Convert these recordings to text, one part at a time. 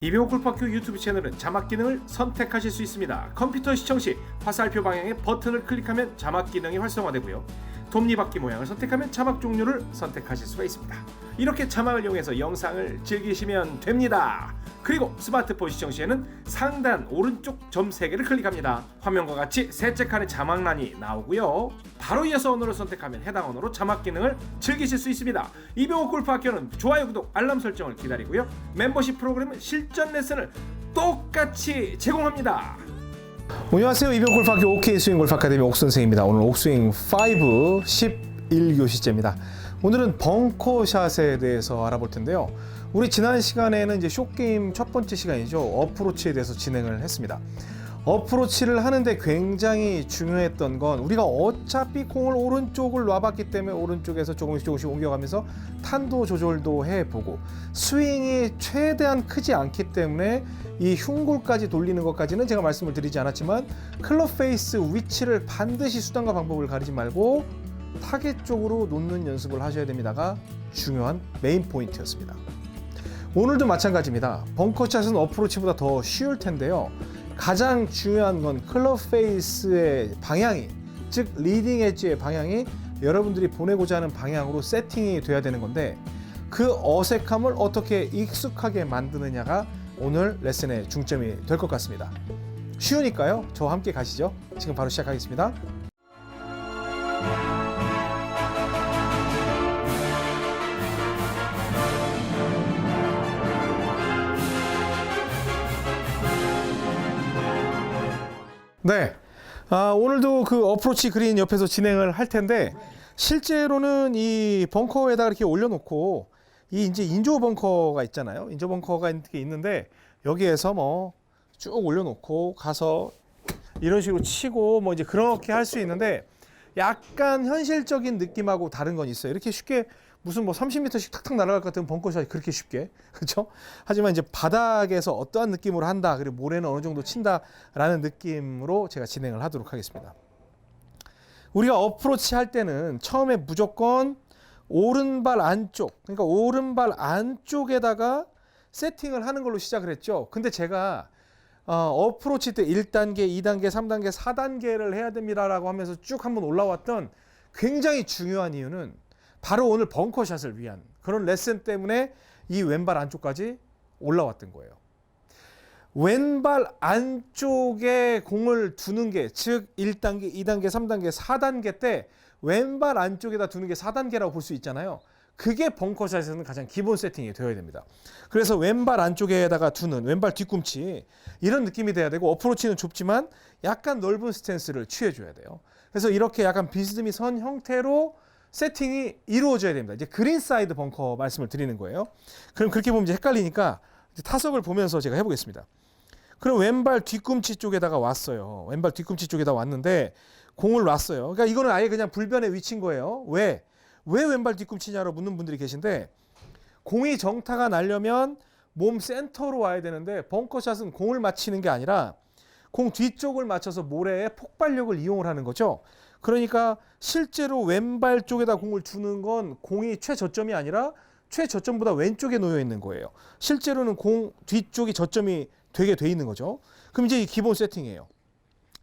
이병호 골프학교 유튜브 채널은 자막 기능을 선택하실 수 있습니다. 컴퓨터 시청 시 화살표 방향의 버튼을 클릭하면 자막 기능이 활성화되고요. 톱니바퀴 모양을 선택하면 자막 종류를 선택하실 수가 있습니다. 이렇게 자막을 이용해서 영상을 즐기시면 됩니다. 그리고 스마트폰 시청 시에는 상단 오른쪽 점 3개를 클릭합니다. 화면과 같이 셋째 칸에 자막란이 나오고요. 바로 이어서 언어를 선택하면 해당 언어로 자막 기능을 즐기실 수 있습니다. 이병호 골프학교는 좋아요, 구독, 알람 설정을 기다리고요. membership 프로그램은 실전 레슨을 똑같이 제공합니다. 안녕하세요. 이병호 골프학교 OK 스윙 골프 아카데미 옥선생입니다. 오늘 옥스윙 5 11교시째입니다. 오늘은 벙커샷에 대해서 알아볼 텐데요. 우리 지난 시간에는 이제 숏게임 첫 번째 시간이죠. 어프로치에 대해서 진행을 했습니다. 어프로치를 하는데 굉장히 중요했던 건 우리가 어차피 공을 오른쪽을 놔봤기 때문에 오른쪽에서 조금씩 옮겨가면서 탄도 조절도 해보고 스윙이 최대한 크지 않기 때문에 이 흉골까지 돌리는 것까지는 제가 말씀을 드리지 않았지만 클럽 페이스 위치를 반드시 수단과 방법을 가리지 말고 타겟 쪽으로 놓는 연습을 하셔야 됩니다가 중요한 메인 포인트였습니다. 오늘도 마찬가지입니다. 벙커샷은 어프로치보다 더 쉬울 텐데요. 가장 중요한 건 클럽 페이스의 방향이, 즉 리딩 엣지의 방향이 여러분들이 보내고자 하는 방향으로 세팅이 돼야 되는 건데 그 어색함을 어떻게 익숙하게 만드느냐가 오늘 레슨의 중점이 될 것 같습니다. 쉬우니까요. 저와 함께 가시죠. 지금 바로 시작하겠습니다. 네, 오늘도 그 어프로치 그린 옆에서 진행을 할 텐데 실제로는 이 벙커에다가 이렇게 올려놓고 이 이제 인조 벙커가 있잖아요. 인조 벙커가 이렇게 있는데 여기에서 뭐 쭉 올려놓고 가서 이런 식으로 치고 뭐 이제 그렇게 할 수 있는데 약간 현실적인 느낌하고 다른 건 있어요. 이렇게 쉽게 무슨 뭐 30m씩 탁탁 날아갈 것 같은 벙커샷이 그렇게 쉽게, 그렇죠? 하지만 이제 바닥에서 어떠한 느낌으로 한다, 그리고 모래는 어느 정도 친다라는 느낌으로 제가 진행을 하도록 하겠습니다. 우리가 어프로치 할 때는 처음에 무조건 오른발 안쪽, 그러니까 오른발 안쪽에다가 세팅을 하는 걸로 시작을 했죠. 근데 제가 어프로치 때 1단계, 2단계, 3단계, 4단계를 해야 됩니다라고 하면서 쭉 한번 올라왔던 굉장히 중요한 이유는 바로 오늘 벙커샷을 위한 그런 레슨 때문에 이 왼발 안쪽까지 올라왔던 거예요. 왼발 안쪽에 공을 두는 게, 즉 1단계, 2단계, 3단계, 4단계 때 왼발 안쪽에다 두는 게 4단계라고 볼 수 있잖아요. 그게 벙커샷에서는 가장 기본 세팅이 되어야 됩니다. 그래서 왼발 안쪽에다가 두는 왼발 뒤꿈치, 이런 느낌이 돼야 되고 어프로치는 좁지만 약간 넓은 스탠스를 취해줘야 돼요. 그래서 이렇게 약간 비스듬히 선 형태로 세팅이 이루어져야 됩니다. 이제 그린 사이드 벙커 말씀을 드리는 거예요. 그럼 그렇게 보면 이제 헷갈리니까 이제 타석을 보면서 제가 해보겠습니다. 그럼 왼발 뒤꿈치 쪽에다가 왔어요. 왼발 뒤꿈치 쪽에다 왔는데 공을 놨어요. 그러니까 이거는 아예 그냥 불변의 위치인 거예요. 왜 왼발 뒤꿈치냐로 묻는 분들이 계신데 공이 정타가 나려면 몸 센터로 와야 되는데 벙커샷은 공을 맞히는 게 아니라 공 뒤쪽을 맞춰서 모래에 폭발력을 이용을 하는 거죠. 그러니까 실제로 왼발 쪽에다 공을 두는 건 공이 최저점이 아니라 최저점보다 왼쪽에 놓여 있는 거예요. 실제로는 공 뒤쪽이 저점이 되게 돼 있는 거죠. 그럼 이제 이 기본 세팅이에요.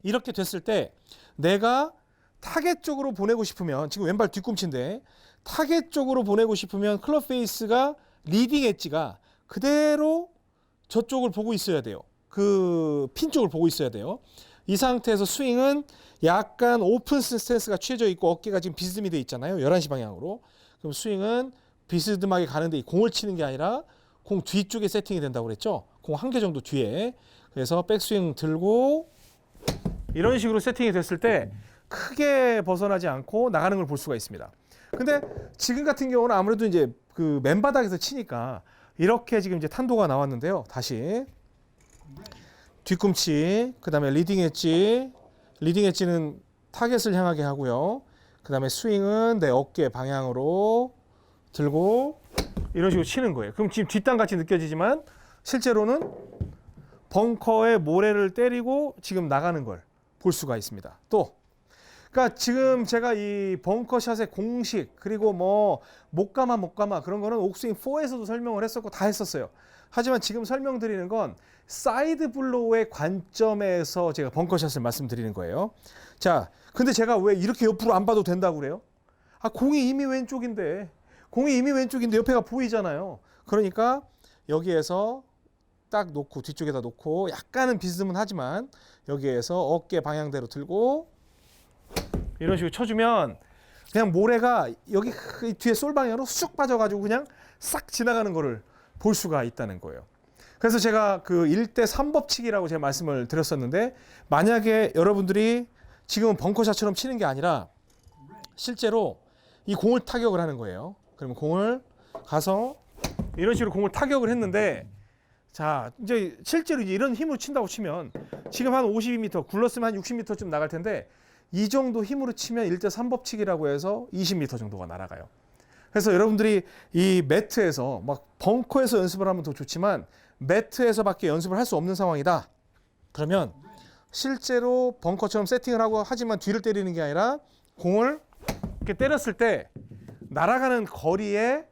이렇게 됐을 때 내가 타겟 쪽으로 보내고 싶으면, 지금 왼발 뒤꿈치인데 타겟 쪽으로 보내고 싶으면 클럽 페이스가 리딩 엣지가 그대로 저쪽을 보고 있어야 돼요. 그 핀 쪽을 보고 있어야 돼요. 이 상태에서 스윙은 약간 오픈 스탠스가 취해져 있고 어깨가 지금 비스듬히 돼 있잖아요. 11시 방향으로. 그럼 스윙은 비스듬하게 가는데 공을 치는 게 아니라 공 뒤쪽에 세팅이 된다고 그랬죠. 공 한 개 정도 뒤에. 그래서 백스윙 들고 이런 식으로 세팅이 됐을 때 크게 벗어나지 않고 나가는 걸 볼 수가 있습니다. 근데 지금 같은 경우는 아무래도 이제 그 맨바닥에서 치니까 이렇게 지금 이제 탄도가 나왔는데요. 다시 뒤꿈치, 그 다음에 리딩 엣지, 리딩 엣지는 타겟을 향하게 하고요. 그 다음에 스윙은 내 어깨 방향으로 들고 이런 식으로 치는 거예요. 그럼 지금 뒷땅 같이 느껴지지만 실제로는 벙커에 모래를 때리고 지금 나가는 걸 볼 수가 있습니다. 또 그러니까 지금 제가 이 벙커샷의 공식 그리고 뭐 못 감아 그런 거는 옥스윙 4에서도 설명을 했었고 다 했었어요. 하지만 지금 설명드리는 건 사이드 블로우의 관점에서 제가 벙커샷을 말씀드리는 거예요. 자, 근데 제가 왜 이렇게 옆으로 안 봐도 된다고 그래요? 공이 이미 왼쪽인데 옆에가 보이잖아요. 그러니까 여기에서 딱 놓고 뒤쪽에다 놓고 약간은 비스듬은 하지만 여기에서 어깨 방향대로 들고 이런 식으로 쳐주면 그냥 모래가 여기 뒤에 솔 방향으로 쑥 빠져가지고 그냥 싹 지나가는 거를 볼 수가 있다는 거예요. 그래서 제가 그 1대 3법칙이라고 제가 말씀을 드렸었는데 만약에 여러분들이 지금은 벙커샷처럼 치는 게 아니라 실제로 이 공을 타격을 하는 거예요. 그러면 공을 가서 이런 식으로 공을 타격을 했는데 자, 이제 실제로 이런 힘으로 친다고 치면 지금 한 52m, 굴렀으면 한 60m쯤 나갈 텐데 이 정도 힘으로 치면 1대 3법칙이라고 해서 20m 정도가 날아가요. 그래서 여러분들이 이 매트에서 막 벙커에서 연습을 하면 더 좋지만 매트에서밖에 연습을 할 수 없는 상황이다. 그러면 실제로 벙커처럼 세팅을 하고 하지만 뒤를 때리는 게 아니라 공을 이렇게 때렸을 때 날아가는 거리의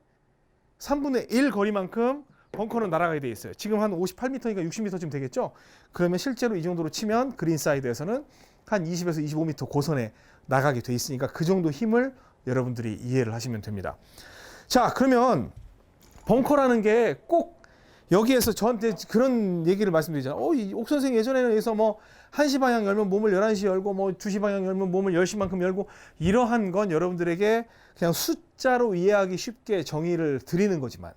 3분의 1 거리만큼 벙커는 날아가게 돼 있어요. 지금 한 58m니까 60m쯤 되겠죠? 그러면 실제로 이 정도로 치면 그린 사이드에서는 한 20에서 25m 고선에 나가게 돼 있으니까 그 정도 힘을 여러분들이 이해를 하시면 됩니다. 자, 그러면 벙커라는 게 꼭 여기에서 저한테 그런 얘기를 말씀드리잖아요. 옥 선생님 예전에는 여기서 뭐 1시 방향 열면 몸을 11시 열고 뭐 2시 방향 열면 몸을 10시만큼 열고 이러한 건 여러분들에게 그냥 숫자로 이해하기 쉽게 정의를 드리는 거지만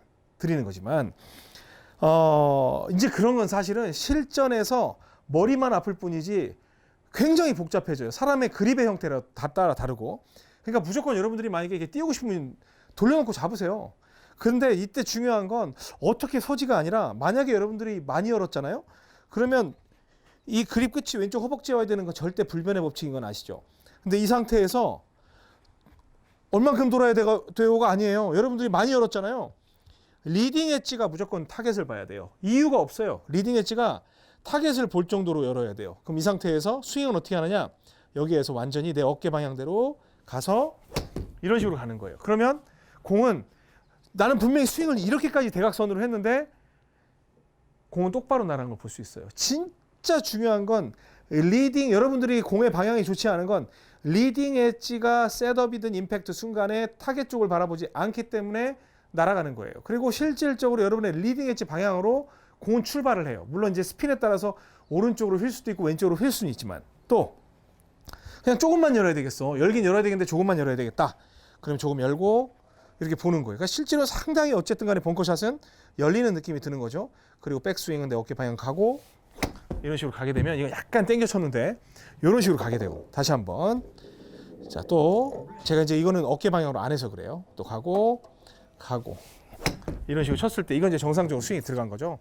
이제 그런 건 사실은 실전에서 머리만 아플 뿐이지 굉장히 복잡해져요. 사람의 그립의 형태가 다 따라 다르고. 그러니까 무조건 여러분들이 만약에 이렇게 띄우고 싶으면 돌려놓고 잡으세요. 그런데 이때 중요한 건 어떻게 서지가 아니라 만약에 여러분들이 많이 열었잖아요. 그러면 이 그립 끝이 왼쪽 허벅지에 와야 되는 건 절대 불변의 법칙인 건 아시죠? 근데 이 상태에서 얼만큼 돌아야 돼요가 아니에요. 여러분들이 많이 열었잖아요. 리딩 엣지가 무조건 타겟을 봐야 돼요. 이유가 없어요. 리딩 엣지가 타겟을 볼 정도로 열어야 돼요. 그럼 이 상태에서 스윙은 어떻게 하느냐? 여기에서 완전히 내 어깨 방향대로 가서 이런 식으로 가는 거예요. 그러면 공은 나는 분명히 스윙을 이렇게까지 대각선으로 했는데 공은 똑바로 날아가는 걸 볼 수 있어요. 진짜 중요한 건 리딩, 여러분들이 공의 방향이 좋지 않은 건 리딩 엣지가 셋업이든 임팩트 순간에 타겟 쪽을 바라보지 않기 때문에 날아가는 거예요. 그리고 실질적으로 여러분의 리딩 엣지 방향으로 공은 출발을 해요. 물론 이제 스핀에 따라서 오른쪽으로 휠 수도 있고 왼쪽으로 휠 수는 있지만 또 그냥 조금만 열어야 되겠어. 열긴 열어야 되겠는데 조금만 열어야 되겠다. 그럼 조금 열고 이렇게 보는 거예요. 그러니까 실제로 상당히 어쨌든 간에 벙커샷은 열리는 느낌이 드는 거죠. 그리고 백스윙은 내 어깨 방향 가고 이런 식으로 가게 되면 이거 약간 당겨 쳤는데 이런 식으로 가게 되고 다시 한번 자, 또 제가 이제 이거는 어깨 방향으로 안 해서 그래요. 또 가고 이런 식으로 쳤을 때 이건 이제 정상적으로 스윙이 들어간 거죠.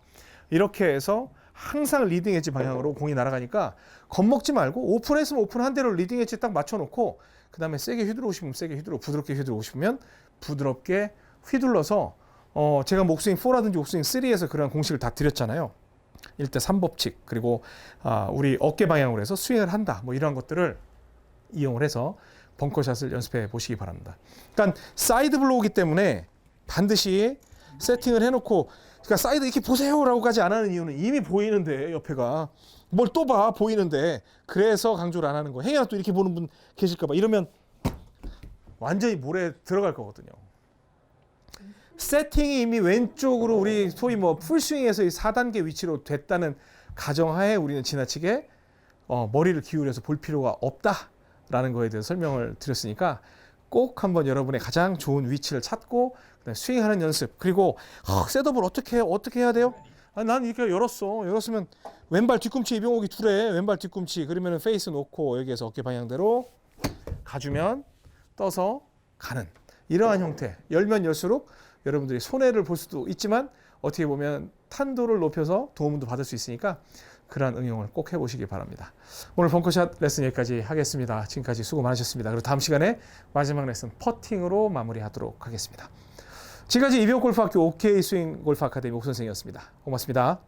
이렇게 해서 항상 리딩 엣지 방향으로 공이 날아가니까 겁먹지 말고 오픈했으면 오픈한 대로 리딩 엣지 딱 맞춰놓고 그 다음에 세게 휘두르고 싶으면 세게 휘두르고 부드럽게 휘두르고 싶으면 부드럽게 휘둘러서 제가 옥스윙 4라든지 옥스윙 3에서 그런 공식을 다 드렸잖아요. 1대 3법칙 그리고 우리 어깨 방향으로 해서 스윙을 한다 뭐 이런 것들을 이용을 해서 벙커샷을 연습해 보시기 바랍니다. 그러니까 사이드 블로우이기 때문에 반드시 세팅을 해놓고 그러니까 사이드 이렇게 보세요라고까지 안 하는 이유는 이미 보이는데 옆에가 뭘 또 봐 보이는데 그래서 강조를 안 하는 거예요. 행여나 또 이렇게 보는 분 계실까 봐 이러면 완전히 물에 들어갈 거거든요. 세팅이 이미 왼쪽으로 우리 소위 뭐 풀스윙에서의 4단계 위치로 됐다는 가정하에 우리는 지나치게 머리를 기울여서 볼 필요가 없다라는 거에 대해서 설명을 드렸으니까 꼭 한번 여러분의 가장 좋은 위치를 찾고 스윙하는 연습 그리고 셋업을 어떻게 해야 돼요? 난 이렇게 열었으면 왼발 뒤꿈치 이병옥이 둘에 왼발 뒤꿈치 그러면 페이스 놓고 여기에서 어깨 방향대로 가주면 떠서 가는 이러한 형태 열면 열수록 여러분들이 손해를 볼 수도 있지만 어떻게 보면 탄도를 높여서 도움도 받을 수 있으니까 그러한 응용을 꼭 해보시기 바랍니다. 오늘 벙커샷 레슨 여기까지 하겠습니다. 지금까지 수고 많으셨습니다. 그리고 다음 시간에 마지막 레슨 퍼팅으로 마무리하도록 하겠습니다. 지금까지 이병옥 골프학교 OK 스윙 골프 아카데미 옥 선생이었습니다. 고맙습니다.